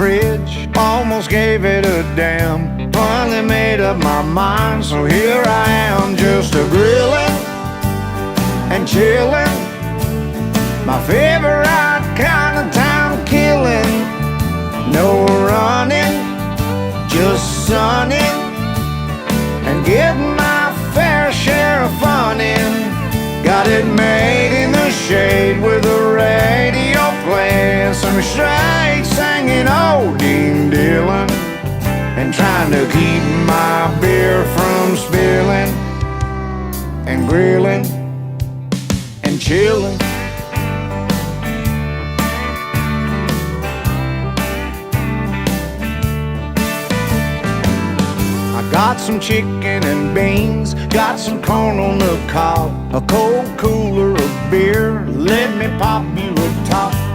fridge, almost gave it a damn. Finally made up my mind, so here I am, just a grillin' and chillin'. My favorite kind of time killing. No running, just sunning, and getting my fair share of fun in. Got it made in the shade with the radio playing some straight singing old Dean Dillon, and trying to keep my beer from spilling, and grilling and chilling. Got some chicken and beans, got some corn on the cob, a cold cooler of beer, let me pop you a top.